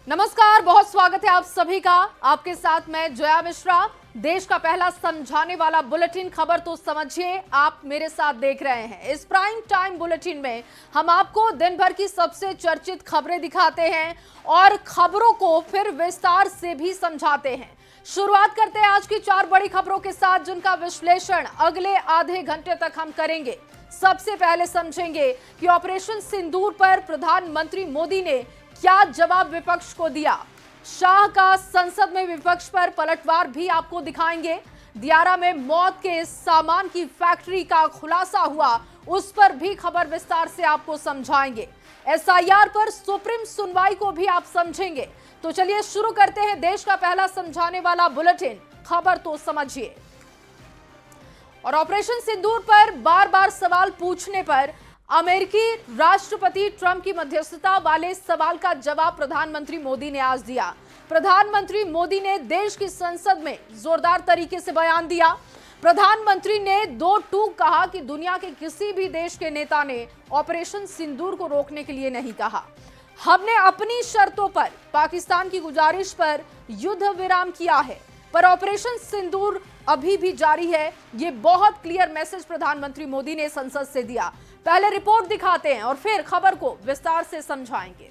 नमस्कार, बहुत स्वागत है आप सभी का। आपके साथ मैं जया मिश्रा। देश का पहला समझाने वाला बुलेटिन खबर तो समझिए, आप मेरे साथ देख रहे हैं। इस प्राइम टाइम बुलेटिन में हम आपको दिन भर की सबसे चर्चित खबरें दिखाते हैं और खबरों को फिर विस्तार से भी समझाते हैं। शुरुआत करते हैं आज की 4 बड़ी खबरों के साथ, जिनका विश्लेषण अगले आधे घंटे तक हम करेंगे। सबसे पहले समझेंगे कि ऑपरेशन सिंदूर पर प्रधानमंत्री मोदी ने क्या जवाब विपक्ष को दिया। शाह का संसद में विपक्ष पर पलटवार भी आपको दिखाएंगे। दियारा में मौत के सामान की फैक्ट्री का खुलासा हुआ, उस पर भी खबर विस्तार से आपको समझाएंगे। एसआईआर पर सुप्रीम सुनवाई को भी आप समझेंगे। तो चलिए शुरू करते हैं देश का पहला समझाने वाला बुलेटिन, खबर तो समझिए। और ऑपरेशन सिंदूर पर बार बार सवाल पूछने पर अमेरिकी राष्ट्रपति ट्रंप की मध्यस्थता वाले सवाल का जवाब प्रधानमंत्री मोदी ने आज दिया। प्रधानमंत्री मोदी ने देश की संसद में जोरदार तरीके से बयान दिया। प्रधानमंत्री ने दो टूक कहा कि दुनिया के किसी भी देश के नेता ने ऑपरेशन सिंदूर को रोकने के लिए नहीं कहा। हमने अपनी शर्तों पर पाकिस्तान की गुजारिश पर युद्ध विराम किया है, पर ऑपरेशन सिंदूर अभी भी जारी है। ये बहुत क्लियर मैसेज प्रधानमंत्री मोदी ने संसद से दिया। पहले रिपोर्ट दिखाते हैं और फिर खबर को विस्तार से समझाएंगे।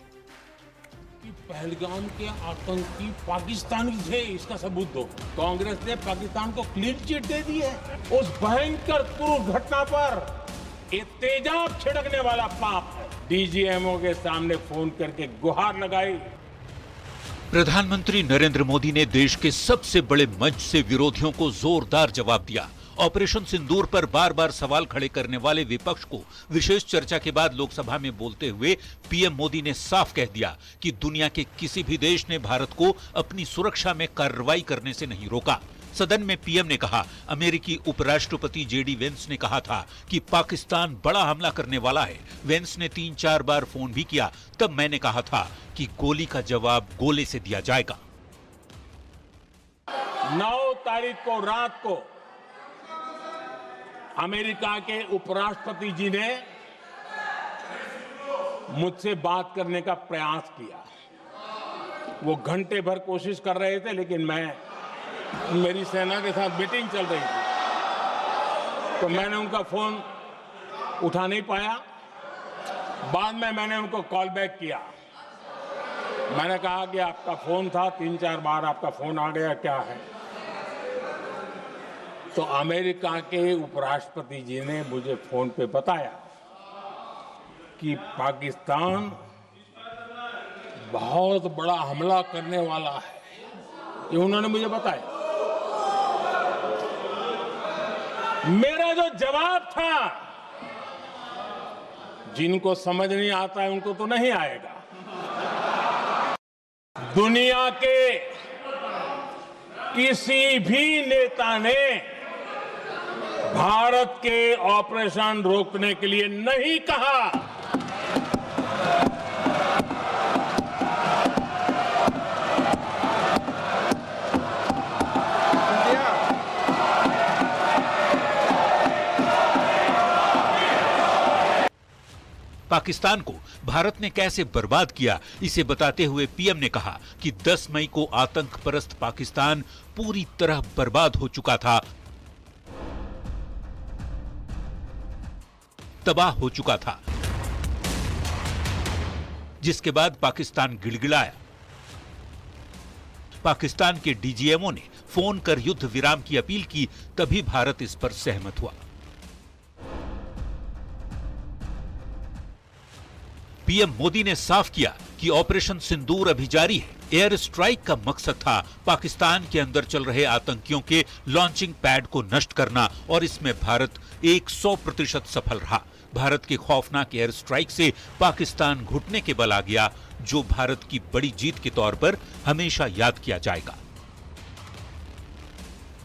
पहलगाम के आतंकी पाकिस्तानी थे, इसका सबूत दो। कांग्रेस ने पाकिस्तान को क्लीन चिट दे दी है। उस भयंकर क्रूर घटना पर एक तेजाब छिड़कने वाला पाप है। डीजीएमओ के सामने फोन करके गुहार लगाई। प्रधानमंत्री नरेंद्र मोदी ने देश के सबसे बड़े मंच से विरोधियों को जोरदार जवाब दिया। ऑपरेशन सिंदूर पर बार बार सवाल खड़े करने वाले विपक्ष को विशेष चर्चा के बाद लोकसभा में बोलते हुए पीएम मोदी ने साफ कह दिया कि दुनिया के किसी भी देश ने भारत को अपनी सुरक्षा में कार्रवाई करने से नहीं रोका। सदन में पीएम ने कहा, अमेरिकी उपराष्ट्रपति जेडी वेंस ने कहा था कि पाकिस्तान बड़ा हमला करने वाला है। वेंस ने 3-4 बार फोन भी किया, तब मैंने कहा था कि गोली का जवाब गोले से दिया जाएगा। 9 तारीख को रात को अमेरिका के उपराष्ट्रपति जी ने मुझसे बात करने का प्रयास किया। वो घंटे भर कोशिश कर रहे थे, लेकिन मेरी सेना के साथ मीटिंग चल रही थी, तो मैंने उनका फोन उठा नहीं पाया। बाद में मैंने उनको कॉल बैक किया। मैंने कहा कि आपका फोन था, 3-4 बार आपका फोन आ गया, क्या है? तो अमेरिका के उपराष्ट्रपति जी ने मुझे फोन पे बताया कि पाकिस्तान बहुत बड़ा हमला करने वाला है। ये उन्होंने मुझे बताया। मेरा जो जवाब था, जिनको समझ नहीं आता है उनको तो नहीं आएगा। दुनिया के किसी भी नेता ने भारत के ऑपरेशन रोकने के लिए नहीं कहा। पाकिस्तान को भारत ने कैसे बर्बाद किया, इसे बताते हुए पीएम ने कहा कि 10 मई को आतंक परस्त पाकिस्तान पूरी तरह बर्बाद हो चुका था, तबाह हो चुका था, जिसके बाद पाकिस्तान गिड़गिड़ाया। पाकिस्तान के डीजीएमओ ने फोन कर युद्ध विराम की अपील की, तभी भारत इस पर सहमत हुआ। पीएम मोदी ने साफ किया कि ऑपरेशन सिंदूर अभी जारी है। एयर स्ट्राइक का मकसद था पाकिस्तान के अंदर चल रहे आतंकियों के लॉन्चिंग पैड को नष्ट करना, और इसमें भारत 100% सफल रहा। भारत के खौफनाक एयर स्ट्राइक से पाकिस्तान घुटने के बल आ गया, जो भारत की बड़ी जीत के तौर पर हमेशा याद किया जाएगा।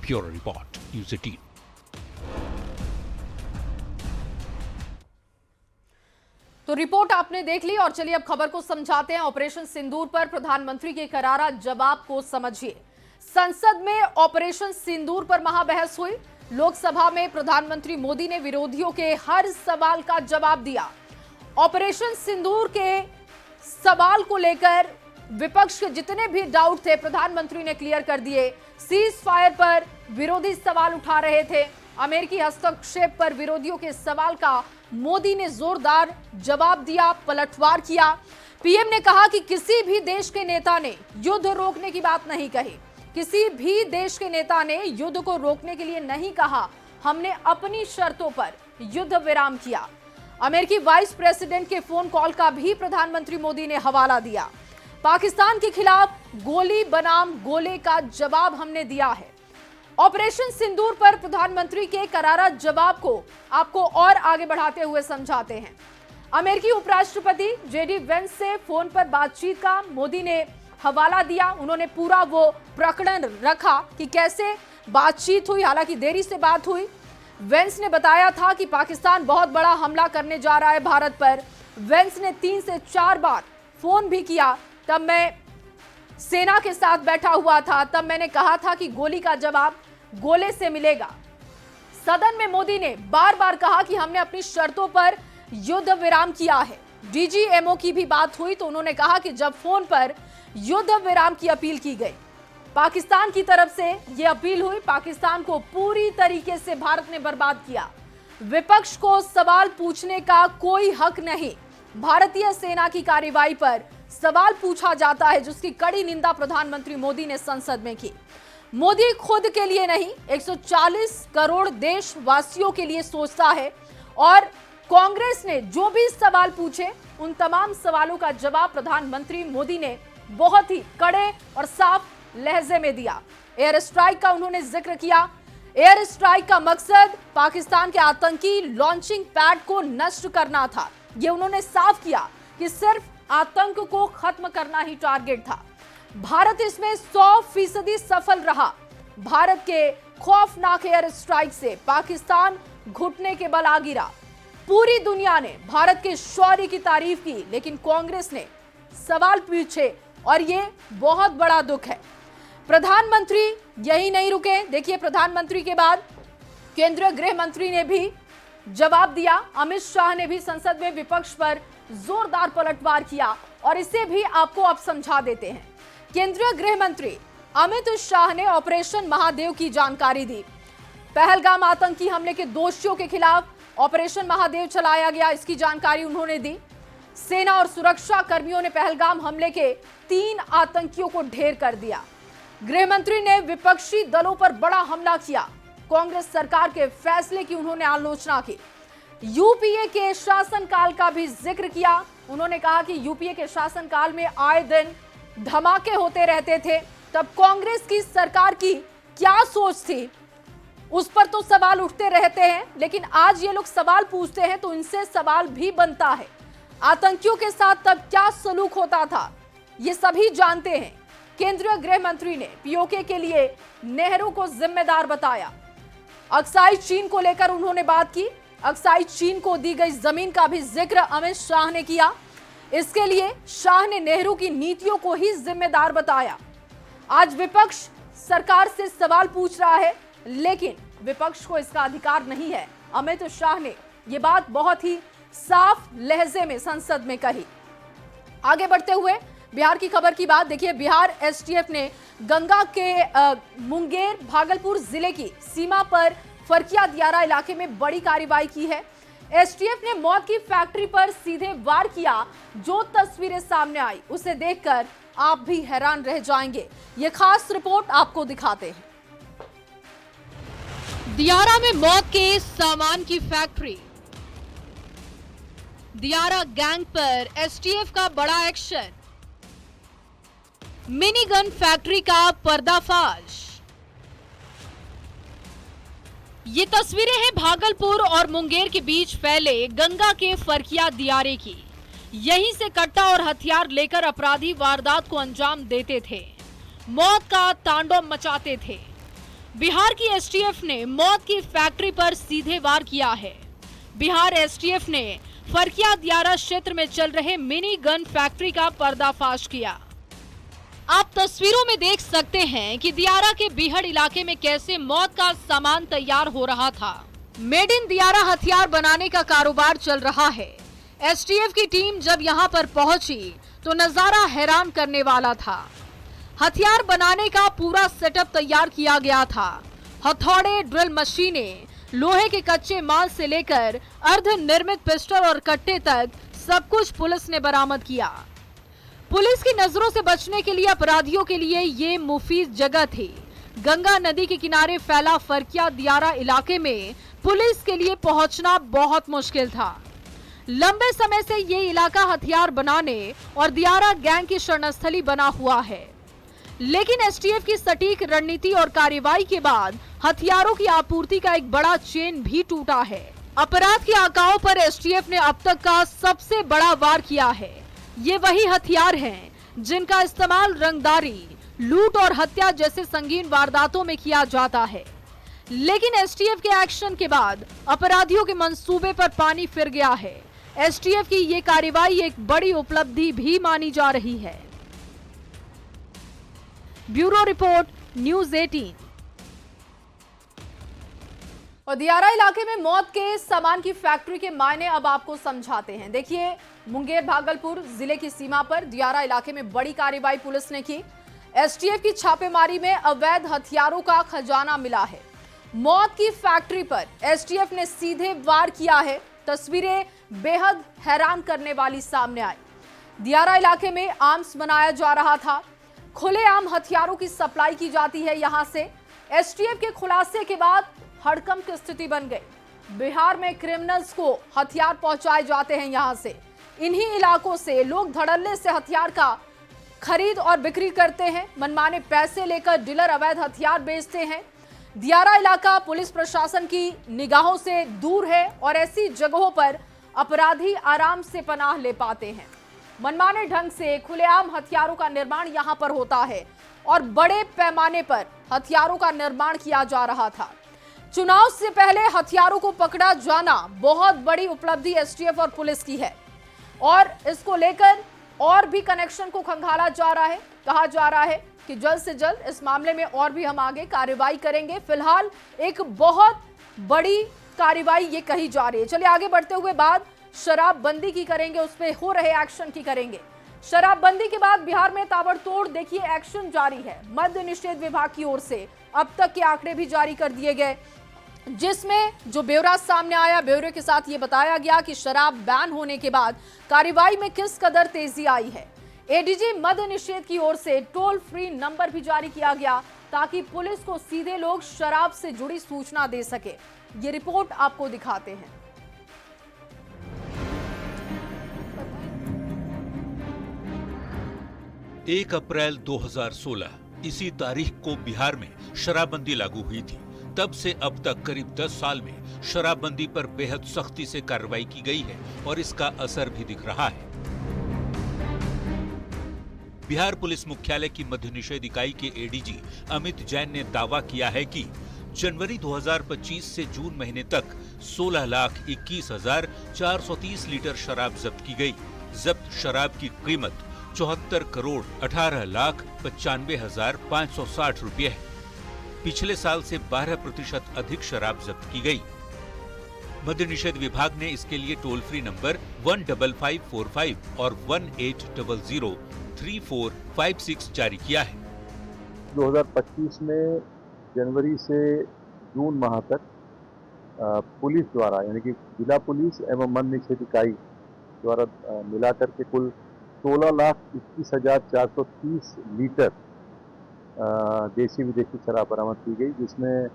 Bureau report, news 18। तो रिपोर्ट आपने देख ली और चलिए अब खबर को समझाते हैं। ऑपरेशन सिंदूर पर प्रधानमंत्री के करारा जवाब को समझिए। संसद में ऑपरेशन सिंदूर पर महाबहस हुई। लोकसभा में प्रधानमंत्री मोदी ने विरोधियों के हर सवाल का जवाब दिया। ऑपरेशन सिंदूर के सवाल को लेकर विपक्ष के जितने भी डाउट थे प्रधानमंत्री ने क्लियर कर दिए। सीज फायर पर विरोधी सवाल उठा रहे थे, अमेरिकी हस्तक्षेप पर विरोधियों के सवाल का मोदी ने जोरदार जवाब दिया, पलटवार किया। पीएम ने कहा कि किसी भी देश के नेता ने युद्ध रोकने की बात नहीं कही, किसी भी देश के नेता ने युद्ध को रोकने के लिए नहीं कहा, हमने अपनी शर्तों पर युद्ध विराम किया। अमेरिकी वाइस प्रेसिडेंट के फोन कॉल का भी प्रधानमंत्री मोदी ने हवाला दिया। पाकिस्तान के खिलाफ गोली बनाम गोले का जवाब हमने दिया है। ऑपरेशन सिंदूर पर प्रधानमंत्री के करारा जवाब को आपको और आगे बढ़ाते हुए समझाते हैं। अमेरिकी उपराष्ट्रपति जेडी वेंस से फोन पर बातचीत का मोदी ने हवाला दिया। उन्होंने पूरा वो प्रकरण रखा कि कैसे बातचीत हुई, हालांकि देरी से बात हुई। वेंस ने बताया था कि पाकिस्तान बहुत बड़ा हमला करने जा रहा है भारत पर। वेंस ने 3 से 4 बार फोन भी किया। तब मैं सेना के साथ बैठा हुआ था, तब मैंने कहा था कि गोली का जवाब गोले से मिलेगा। सदन में मोदी ने बार बार कहा कि हमने अपनी शर्तों पर युद्ध विराम किया है। डीजीएमओ की भी बात हुई तो उन्होंने कहा कि जब फोन पर युद्ध विराम की अपील की गई, पाकिस्तान की तरफ से यह अपील हुई, पाकिस्तान को पूरी तरीके से भारत ने बर्बाद किया। विपक्ष को सवाल पूछने का कोई हक नहीं। भारतीय सेना की कार्रवाई पर सवाल पूछा जाता है, जिसकी कड़ी निंदा प्रधानमंत्री मोदी ने संसद में की। मोदी खुद के लिए नहीं, 140 करोड़ देशवासियों के लिए सोचता है और कांग्रेस ने जो भी सवाल पूछे उन तमाम सवालों का जवाब प्रधानमंत्री मोदी ने बहुत ही कड़े और साफ लहजे में दिया। एयर स्ट्राइक का उन्होंने जिक्र किया। एयर स्ट्राइक का मकसद पाकिस्तान के आतंकी लॉन्चिंग पैड को नष्ट करना था। ये उन्होंने साफ किया कि सिर्फ आतंक को खत्म करना ही टारगेट था। भारत इसमें 100% सफल रहा। भारत के खौफनाक एयर स्ट्राइक से पाकिस्तान घुटने के बल आ गिरा। पूरी दुनिया ने भारत के शौर्य की तारीफ की, लेकिन कांग्रेस ने सवाल पूछे और ये बहुत बड़ा दुख है। प्रधानमंत्री यही नहीं रुके। देखिए, प्रधानमंत्री के बाद केंद्रीय गृह मंत्री ने भी जवाब दिया। अमित शाह ने भी संसद में विपक्ष पर जोरदार पलटवार किया और इसे भी आपको अब समझा देते हैं। केंद्रीय गृह मंत्री अमित शाह ने ऑपरेशन महादेव की जानकारी दी। पहलगाम आतंकी हमले के दोषियों के खिलाफ ऑपरेशन महादेव चलाया गया, इसकी जानकारी उन्होंने दी। सेना और सुरक्षा कर्मियों ने पहलगाम हमले के 3 आतंकियों को ढेर कर दिया। गृह मंत्री ने विपक्षी दलों पर बड़ा हमला किया। कांग्रेस सरकार के फैसले की उन्होंने आलोचना की। यूपीए के शासनकाल का भी जिक्र किया। उन्होंने कहा कि यूपीए के शासनकाल में आए दिन धमाके होते रहते थे, तब कांग्रेस की सरकार की क्या सोच थी उस पर तो सवाल उठते रहते हैं, लेकिन आज ये लोग सवाल पूछते हैं तो इनसे सवाल भी बनता है। आतंकियों के साथ तब क्या सलूक होता था ये सभी जानते हैं। केंद्रीय गृह मंत्री ने पीओके के लिए नेहरू को जिम्मेदार बताया। अक्साई चीन को लेकर उन्होंने बात की। अक्साई चीन को दी गई जमीन का भी जिक्र अमित शाह ने किया। इसके लिए शाह ने नेहरू की नीतियों को ही जिम्मेदार बताया। आज विपक्ष सरकार से सवाल पूछ रहा है, लेकिन विपक्ष को इसका अधिकार नहीं है। अमित शाह ने यह बात बहुत ही साफ लहजे में संसद में कही। आगे बढ़ते हुए बिहार की खबर की बात देखिए। बिहार एसटीएफ ने गंगा के मुंगेर भागलपुर जिले की सीमा पर फरकिया दियारा इलाके में बड़ी कार्रवाई की है। एसटीएफ ने मौत की फैक्ट्री पर सीधे वार किया। जो तस्वीरें सामने आई उसे देखकर आप भी हैरान रह जाएंगे। ये खास रिपोर्ट आपको दिखाते हैं। दियारा में मौत के सामान की फैक्ट्री। दियारा गैंग पर एसटीएफ का बड़ा एक्शन। मिनी गन फैक्ट्री का पर्दाफाश। ये तस्वीरें हैं भागलपुर और मुंगेर के बीच फैले गंगा के फरकिया दियारे की। यहीं से कट्टा और हथियार लेकर अपराधी वारदात को अंजाम देते थे, मौत का तांडव मचाते थे। बिहार की एसटीएफ ने मौत की फैक्ट्री पर सीधे वार किया है। बिहार एसटीएफ ने फरकिया दियारा क्षेत्र में चल रहे मिनी गन फैक्ट्री का पर्दाफाश किया। आप तस्वीरों में देख सकते हैं कि दियारा के बीहड़ इलाके में कैसे मौत का सामान तैयार हो रहा था। मेड इन दियारा हथियार बनाने का कारोबार चल रहा है। एसटीएफ की टीम जब यहां पर पहुंची तो नजारा हैरान करने वाला था। हथियार बनाने का पूरा सेटअप तैयार किया गया था। हथौड़े, ड्रिल मशीनें, लोहे के कच्चे माल से लेकर अर्ध निर्मित पिस्टल और कट्टे तक सब कुछ पुलिस ने बरामद किया। पुलिस की नजरों से बचने के लिए अपराधियों के लिए ये मुफीद जगह थी। गंगा नदी के किनारे फैला फरकिया दियारा इलाके में पुलिस के लिए पहुंचना बहुत मुश्किल था। लंबे समय से ये इलाका हथियार बनाने और दियारा गैंग की शरणस्थली बना हुआ है, लेकिन एसटीएफ की सटीक रणनीति और कार्रवाई के बाद हथियारों की आपूर्ति का एक बड़ा चेन भी टूटा है। अपराध के आकाओं पर एसटीएफ ने अब तक का सबसे बड़ा वार किया है। ये वही हथियार हैं जिनका इस्तेमाल रंगदारी, लूट और हत्या जैसे संगीन वारदातों में किया जाता है, लेकिन एसटीएफ के एक्शन के बाद अपराधियों के मंसूबे पर पानी फिर गया है। एसटीएफ की ये कार्रवाई एक बड़ी उपलब्धि भी मानी जा रही है। Bureau report, news 18। और दियारा इलाके में मौत के सामान की फैक्ट्री के मायने अब आपको समझाते हैं। देखिए, मुंगेर भागलपुर जिले की सीमा पर दियारा इलाके में बड़ी कार्रवाई पुलिस ने की। एसटीएफ की छापेमारी में अवैध हथियारों का खजाना मिला है। मौत की फैक्ट्री पर एसटीएफ ने सीधे वार किया है। तस्वीरें बेहद हैरान करने वाली सामने आई। दियारा इलाके में आर्म्स बनाया जा रहा था। खुलेआम हथियारों की सप्लाई की जाती है यहां से। एसटीएफ के खुलासे के बाद हड़कंप की स्थिति बन गई। बिहार में क्रिमिनल्स को हथियार पहुंचाए जाते हैं यहां से। इन्हीं इलाकों से लोग धड़ल्ले से हथियार का खरीद और बिक्री करते हैं। मनमाने पैसे लेकर डीलर अवैध हथियार बेचते हैं। दियारा इलाका पुलिस प्रशासन की निगाहों से दूर है और ऐसी जगहों पर अपराधी आराम से पनाह ले पाते हैं। मनमाने ढंग से खुलेआम हथियारों का निर्माण यहां पर होता है और बड़े पैमाने पर हथियारों का निर्माण किया जा रहा था। चुनाव से पहले हथियारों को पकड़ा जाना बहुत बड़ी उपलब्धि एसटीएफ और पुलिस की है और इसको लेकर और भी कनेक्शन को खंगाला जा रहा है। कहा जा रहा है कि जल्द से जल्द इस मामले में और भी हम आगे कार्रवाई करेंगे। फिलहाल एक बहुत बड़ी कार्रवाई ये कही जा रही है। चलिए आगे बढ़ते हुए बात शराबबंदी की करेंगे, उस पे हो रहे एक्शन की करेंगे। शराबबंदी के बाद बिहार में ताबड़तोड़ देखिए एक्शन जारी है। मद्य निषेध विभाग की ओर से अब तक के आंकड़े भी जारी कर दिए गए, जिसमें जो ब्यौरा सामने आया, ब्यौरे के साथ ये बताया गया कि शराब बैन होने के बाद कार्रवाई में किस कदर तेजी आई है। एडीजी मद्य निषेध की ओर से टोल फ्री नंबर भी जारी किया गया ताकि पुलिस को सीधे लोग शराब से जुड़ी सूचना दे सके। ये रिपोर्ट आपको दिखाते हैं। 1 अप्रैल 2016 इसी तारीख को बिहार में शराबबंदी लागू हुई थी। तब से अब तक करीब 10 साल में शराबबंदी पर बेहद सख्ती से कार्रवाई की गई है और इसका असर भी दिख रहा है। बिहार पुलिस मुख्यालय की मद्य निषेध इकाई के एडीजी अमित जैन ने दावा किया है कि जनवरी 2025 से जून महीने तक 16,21,430 लीटर शराब जब्त की गई। जब्त शराब की कीमत 74 करोड़ 18,95,560 रुपये है। पिछले साल से 12% अधिक शराब जब्त की गई। मद्य निषेध विभाग ने इसके लिए टोल फ्री नंबर 15545 और 18003456 जारी किया है। 2025 में जनवरी से जून माह तक पुलिस द्वारा यानी कि जिला पुलिस एवं मद्य निषेध इकाई द्वारा मिलाकर के कुल 16,21,430 लीटर देसी विदेशी शराब बरामद की गई, जिसमें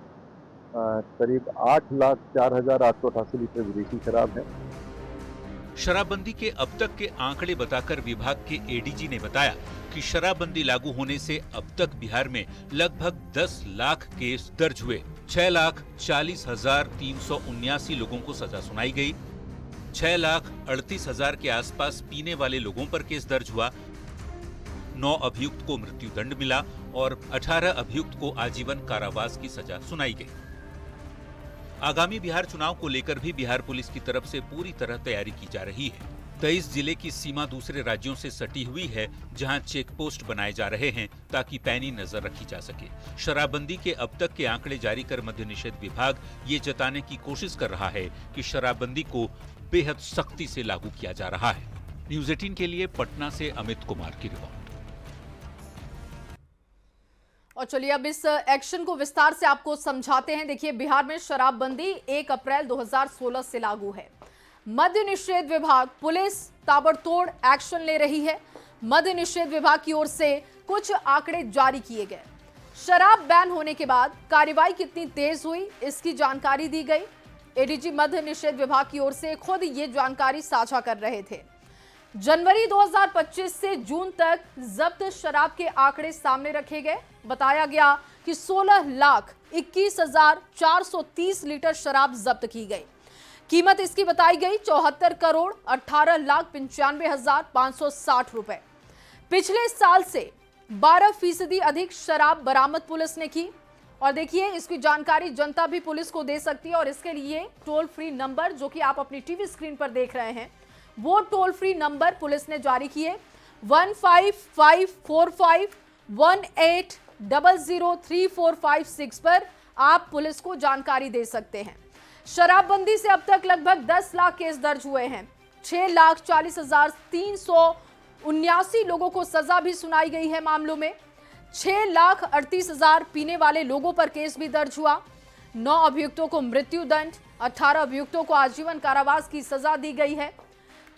करीब 8,04,888 लीटर विदेशी शराब है। शराबबंदी के अब तक के आंकड़े बताकर विभाग के एडीजी ने बताया कि शराबबंदी लागू होने से अब तक बिहार में लगभग 10 लाख केस दर्ज हुए। 6,40,379 लोगों को सजा सुनाई गई। 6,38,000 के आसपास पीने वाले लोगों पर केस दर्ज हुआ। 9 अभियुक्त को मृत्युदंड मिला और 18 अभियुक्त को आजीवन कारावास की सजा सुनाई गई। आगामी बिहार चुनाव को लेकर भी बिहार पुलिस की तरफ से पूरी तरह तैयारी की जा रही है। 23 जिले की सीमा दूसरे राज्यों से सटी हुई है, जहां चेक पोस्ट बनाए जा रहे हैं ताकि पैनी नजर रखी जा सके। शराबबंदी के अब तक के आंकड़े जारी कर मद्य निषेध विभाग ये जताने की कोशिश कर रहा है कि शराबबंदी को बेहद सख्ती से लागू किया जा रहा है। न्यूज 18 के लिए पटना से अमित कुमार की रिपोर्ट। और चलिए अब इस एक्शन को विस्तार से आपको समझाते हैं। देखिए, बिहार में शराबबंदी 1 अप्रैल 2016 से लागू है। मद्य निषेध विभाग पुलिस ताबड़तोड़ एक्शन ले रही है। मद्य निषेध विभाग की ओर से कुछ आंकड़े जारी किए गए। शराब बैन होने के बाद कार्रवाई कितनी तेज हुई, इसकी जानकारी दी गई। एडीजी मद्य निषेध विभाग की ओर से खुद ये जानकारी साझा कर रहे थे। जनवरी 2025 से जून तक जब्त शराब के आंकड़े सामने रखे गए। बताया गया कि 16,21,430 लीटर शराब जब्त की गई। कीमत इसकी बताई गई 74 करोड़ 18,95,560 रुपए। पिछले साल से 12% अधिक शराब बरामद पुलिस ने की। और देखिए, इसकी जानकारी जनता भी पुलिस को दे सकती है और इसके लिए टोल फ्री नंबर, जो कि आप अपनी टीवी स्क्रीन पर देख रहे हैं, वो टोल फ्री नंबर पुलिस ने जारी किए। 15,545,18,00,3456 पर आप पुलिस को जानकारी दे सकते हैं। शराबबंदी से अब तक लगभग 10 लाख केस दर्ज हुए हैं। 6,40,379 लोगों को सजा भी सुनाई गई है। मामलों में 6,38,000 पीने वाले लोगों पर केस भी दर्ज हुआ। 9 अभियुक्तों को मृत्यु दंड, 18 अभियुक्तों को आजीवन कारावास की सजा दी गई है।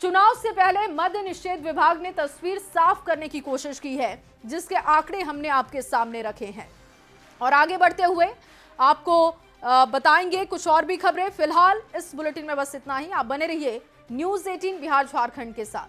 चुनाव से पहले मद्य निषेध विभाग ने तस्वीर साफ करने की कोशिश की है, जिसके आंकड़े हमने आपके सामने रखे हैं। और आगे बढ़ते हुए आपको बताएंगे कुछ और भी खबरें। फिलहाल इस बुलेटिन में बस इतना ही। आप बने रहिए न्यूज़ 18 बिहार झारखंड के साथ।